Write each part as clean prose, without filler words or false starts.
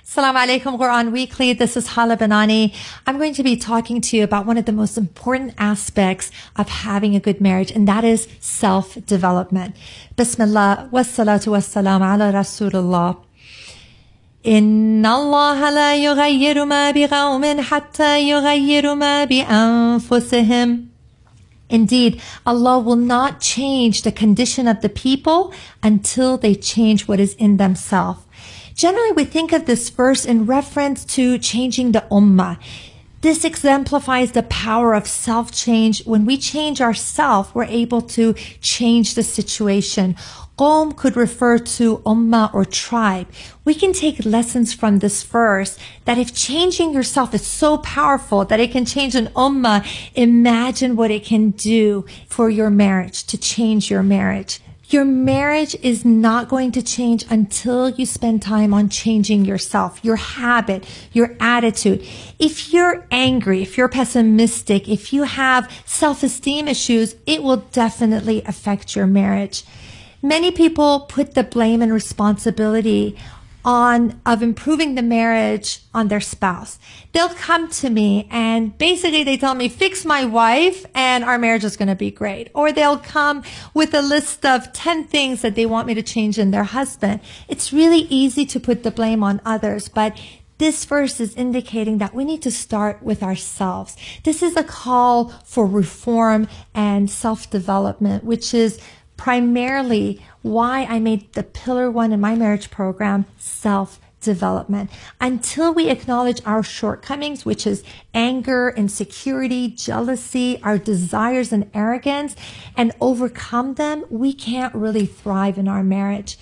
Assalamu alaikum, Quran Weekly. This is Hala Banani. I'm going to be talking to you about one of the most important aspects of having a good marriage, and that is self-development. Bismillah, wassalatu wassalam ala Rasulullah. Inna Allah la yughayyiru ma biqawmin hatta yughayyiru ma bi anfusihim. Indeed, Allah will not change the condition of the people until they change what is in themselves. Generally, we think of this verse in reference to changing the ummah. This exemplifies the power of self-change. When we change ourselves, we're able to change the situation. Qawm could refer to ummah or tribe. We can take lessons from this verse that if changing yourself is so powerful that it can change an ummah, imagine what it can do for your marriage, to change your marriage. Your marriage is not going to change until you spend time on changing yourself, your habit, your attitude. If you're angry, if you're pessimistic, if you have self-esteem issues, it will definitely affect your marriage. Many people put the blame and responsibility of improving the marriage on their spouse. They'll come to me and basically they tell me, fix my wife and our marriage is going to be great. Or they'll come with a list of 10 things that they want me to change in their husband. It's really easy to put the blame on others, but this verse is indicating that we need to start with ourselves. This is a call for reform and self-development, which is primarily why I made the pillar one in my marriage program, self-development. Until we acknowledge our shortcomings, which is anger, insecurity, jealousy, our desires and arrogance, and overcome them, we can't really thrive in our marriage.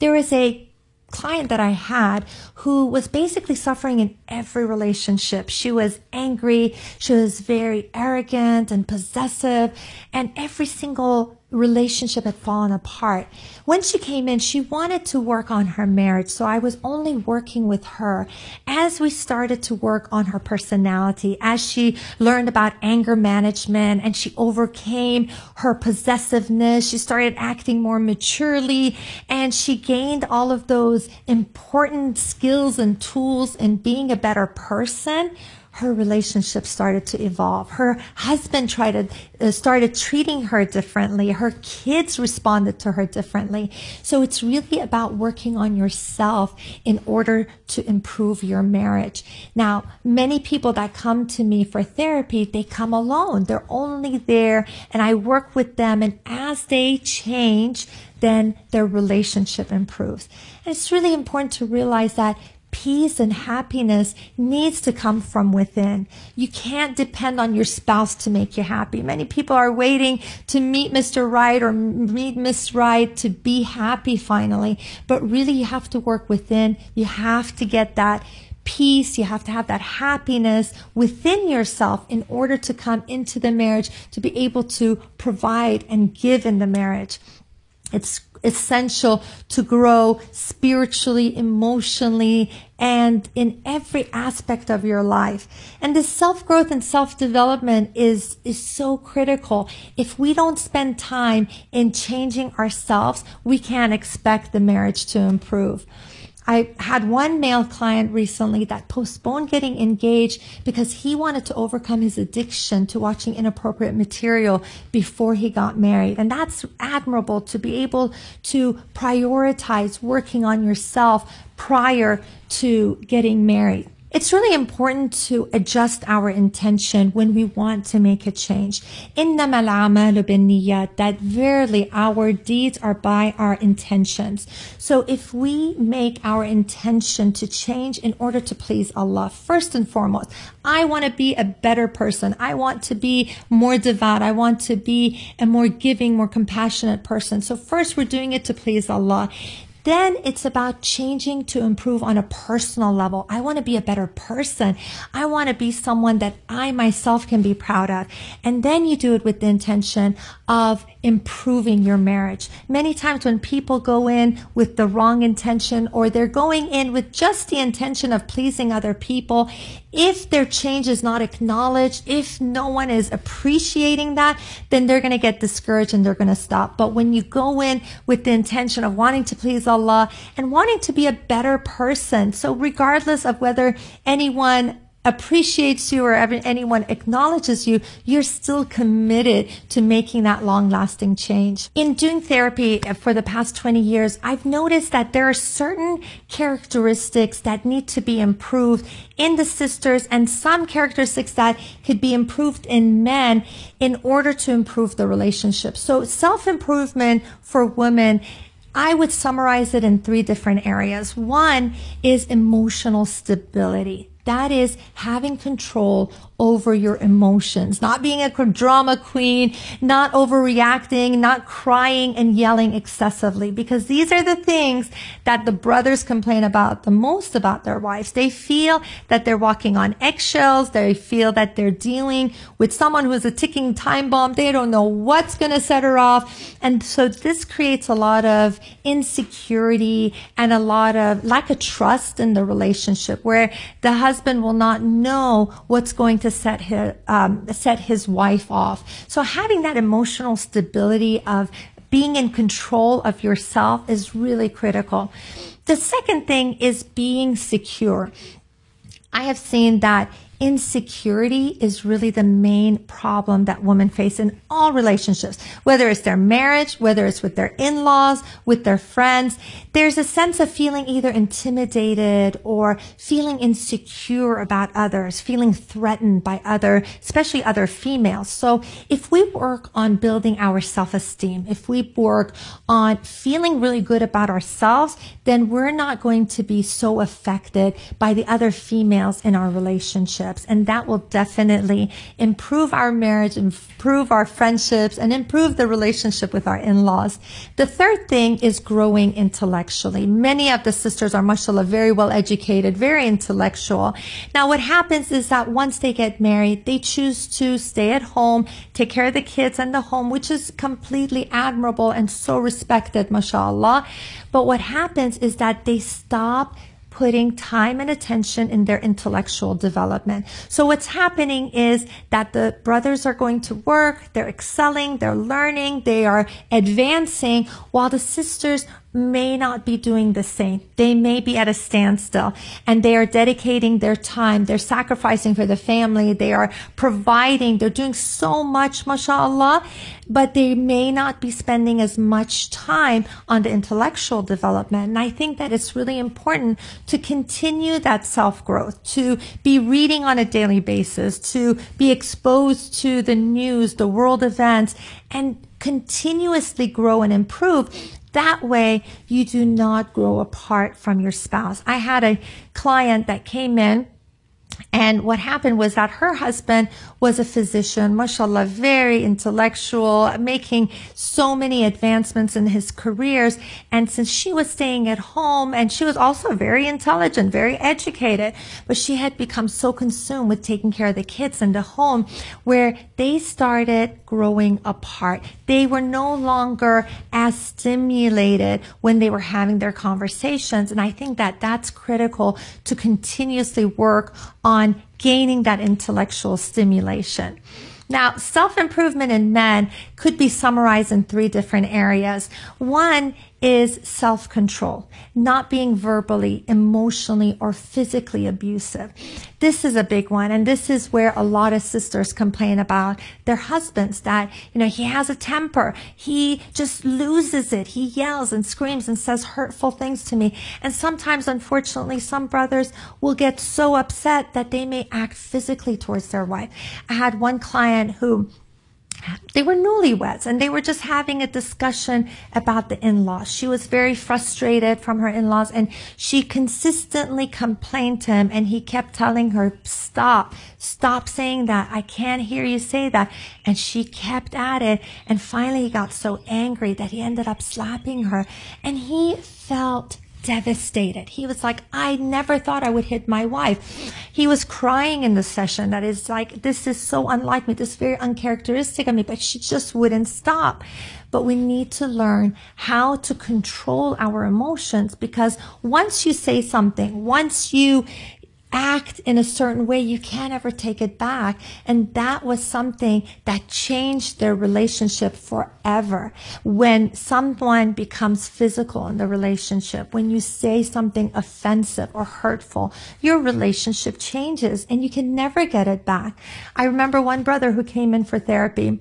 There is a client that I had who was basically suffering in every relationship. She was angry, she was very arrogant and possessive, and every single relationship had fallen apart. When she came in, she wanted to work on her marriage, so I was only working with her. As we started to work on her personality, as she learned about anger management and she overcame her possessiveness, she started acting more maturely, and she gained all of those important skills and tools in being a better person. Her relationship started to evolve. Her husband started treating her differently. Her kids responded to her differently. So it's really about working on yourself in order to improve your marriage. Now, many people that come to me for therapy, they come alone. They're only there, and I work with them, and as they change, then their relationship improves. And it's really important to realize that peace and happiness needs to come from within. You can't depend on your spouse to make you happy. Many people are waiting to meet Mr. Right or meet Miss Right to be happy finally. But really, you have to work within. You have to get that peace. You have to have that happiness within yourself in order to come into the marriage, to be able to provide and give in the marriage. It's essential to grow spiritually, emotionally, and in every aspect of your life. And this self-growth and self-development is so critical. If we don't spend time in changing ourselves, we can't expect the marriage to improve. I had one male client recently that postponed getting engaged because he wanted to overcome his addiction to watching inappropriate material before he got married. And that's admirable, to be able to prioritize working on yourself prior to getting married. It's really important to adjust our intention when we want to make a change. إِنَّمَا الْأَعْمَالُ بِالنِّيَّاتِ, that verily our deeds are by our intentions. So if we make our intention to change in order to please Allah, first and foremost, I want to be a better person. I want to be more devout. I want to be a more giving, more compassionate person. So first, we're doing it to please Allah. Then it's about changing to improve on a personal level. I want to be a better person. I want to be someone that I myself can be proud of. And then you do it with the intention of improving your marriage. Many times when people go in with the wrong intention, or they're going in with just the intention of pleasing other people, if their change is not acknowledged, if no one is appreciating that, then they're going to get discouraged and they're going to stop. But when you go in with the intention of wanting to please Allah and wanting to be a better person, so regardless of whether anyone appreciates you or anyone acknowledges you, you're still committed to making that long-lasting change. In doing therapy for the past 20 years, I've noticed that there are certain characteristics that need to be improved in the sisters, and some characteristics that could be improved in men in order to improve the relationship. So self-improvement for women, I would summarize it in 3 different areas. One is emotional stability. That is having control over your emotions, not being a drama queen, not overreacting, not crying and yelling excessively, because these are the things that the brothers complain about the most about their wives. They feel that they're walking on eggshells. They feel that they're dealing with someone who is a ticking time bomb. They don't know what's going to set her off. And so this creates a lot of insecurity and a lot of lack of trust in the relationship, where the husband will not know what's going to set his wife off. So having that emotional stability of being in control of yourself is really critical. The second thing is being secure. I have seen that insecurity is really the main problem that women face in all relationships, whether it's their marriage, whether it's with their in-laws, with their friends. There's a sense of feeling either intimidated or feeling insecure about others, feeling threatened by especially other females. So if we work on building our self-esteem, if we work on feeling really good about ourselves, then we're not going to be so affected by the other females in our relationship. And that will definitely improve our marriage, improve our friendships, and improve the relationship with our in-laws. The third thing is growing intellectually. Many of the sisters are, mashallah, very well educated, very intellectual. Now, what happens is that once they get married, they choose to stay at home, take care of the kids and the home, which is completely admirable and so respected, mashallah. But what happens is that they stop putting time and attention in their intellectual development. So what's happening is that the brothers are going to work, they're excelling, they're learning, they are advancing, while the sisters may not be doing the same. They may be at a standstill, and they are dedicating their time. They're sacrificing for the family. They are providing. They're doing so much, mashallah, but they may not be spending as much time on the intellectual development. And I think that it's really important to continue that self-growth, to be reading on a daily basis, to be exposed to the news, the world events, and continuously grow and improve. That way, you do not grow apart from your spouse. I had a client that came in, and what happened was that her husband was a physician, mashallah, very intellectual, making so many advancements in his careers. And since she was staying at home, and she was also very intelligent, very educated, but she had become so consumed with taking care of the kids in the home, where they started growing apart. They were no longer as stimulated when they were having their conversations. And I think that that's critical to continuously work on gaining that intellectual stimulation. Now, self-improvement in men could be summarized in 3 different areas. One is self-control, not being verbally, emotionally, or physically abusive. This is a big one, and this is where a lot of sisters complain about their husbands, that, he has a temper. He just loses it. He yells and screams and says hurtful things to me. And sometimes, unfortunately, some brothers will get so upset that they may act physically towards their wife. I had one client who they were newlyweds and they were just having a discussion about the in-laws. She was very frustrated from her in-laws and she consistently complained to him, and he kept telling her, stop saying that. I can't hear you say that. And she kept at it, and finally he got so angry that he ended up slapping her, and he felt devastated. He was like, I never thought I would hit my wife. He was crying in the session. That is like, this is so unlike me. This is very uncharacteristic of me, but she just wouldn't stop. But we need to learn how to control our emotions, because once you say something, once you act in a certain way, you can't ever take it back. And that was something that changed their relationship forever. When someone becomes physical in the relationship, when you say something offensive or hurtful, your relationship changes and you can never get it back. I remember one brother who came in for therapy,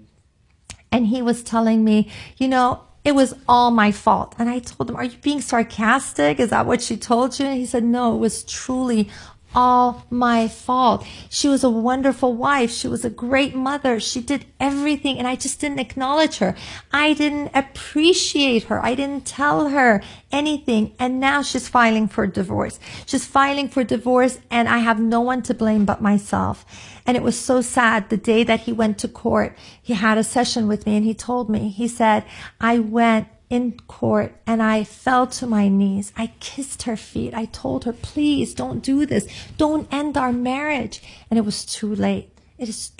and he was telling me, it was all my fault. And I told him, are you being sarcastic? Is that what she told you? And he said, no, it was truly all my fault. She was a wonderful wife. She was a great mother. She did everything, and I just didn't acknowledge her. I didn't appreciate her. I didn't tell her anything. And now she's filing for divorce. She's filing for divorce, and I have no one to blame but myself. And it was so sad. The day that he went to court, he had a session with me, and he told me, he said, I went in court and I fell to my knees. I kissed her feet. I told her, please don't do this. Don't end our marriage. And it was too late.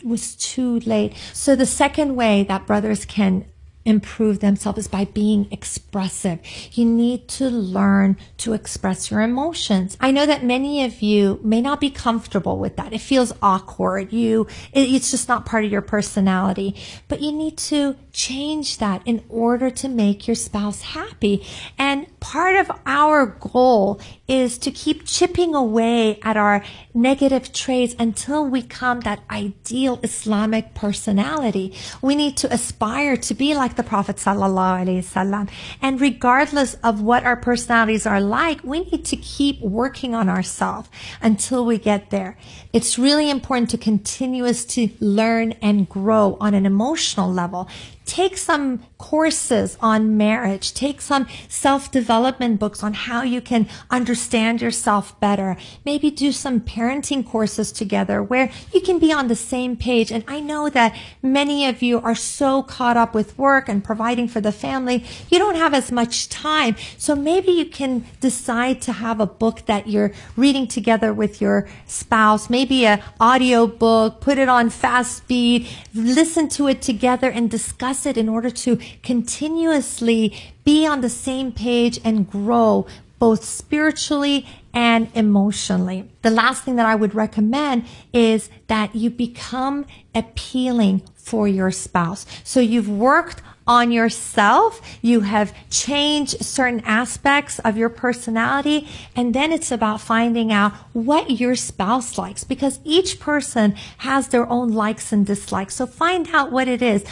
Was too late. So the second way that brothers can improve themselves is by being expressive. You need to learn to express your emotions. I know that many of you may not be comfortable with that. It feels awkward. It's just not part of your personality. But you need to change that in order to make your spouse happy. And part of our goal is to keep chipping away at our negative traits until we become that ideal Islamic personality. We need to aspire to be like the Prophet sallallahu alaihi wasallam. And regardless of what our personalities are like, we need to keep working on ourselves until we get there. It's really important to continuously learn and grow on an emotional level. Take some courses on marriage. Take some self-development books on how you can understand yourself better. Maybe do some parenting courses together where you can be on the same page. And I know that many of you are so caught up with work and providing for the family, you don't have as much time. So maybe you can decide to have a book that you're reading together with your spouse, maybe an audio book, put it on fast speed, listen to it together and discuss it in order to continuously be on the same page and grow both spiritually and emotionally. The last thing that I would recommend is that you become appealing for your spouse. So you've worked on yourself, you have changed certain aspects of your personality, and then it's about finding out what your spouse likes, because each person has their own likes and dislikes. So find out what it is,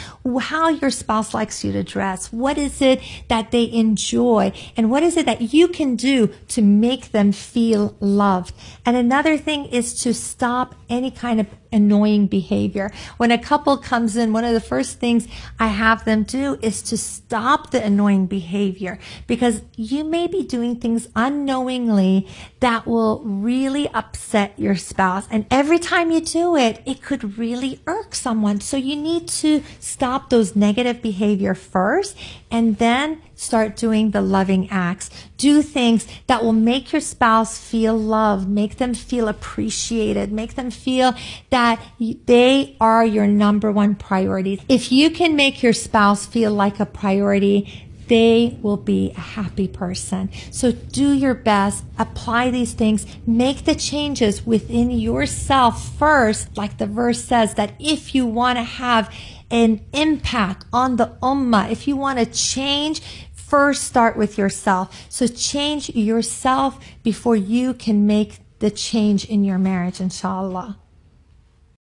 how your spouse likes you to dress, what is it that they enjoy, and what is it that you can do to make them feel loved. And another thing is to stop any kind of annoying behavior. When a couple comes in, one of the first things I have them do is to stop the annoying behavior, because you may be doing things unknowingly that will really upset your spouse. And every time you do it, it could really irk someone. So you need to stop those negative behavior first and then start doing the loving acts. Do things that will make your spouse feel loved, make them feel appreciated, make them feel that they are your number one priority. If you can make your spouse feel like a priority, they will be a happy person. So do your best, apply these things, make the changes within yourself first, like the verse says, that if you want to have an impact on the ummah, if you want to change, first start with yourself. So change yourself before you can make the change in your marriage, inshallah.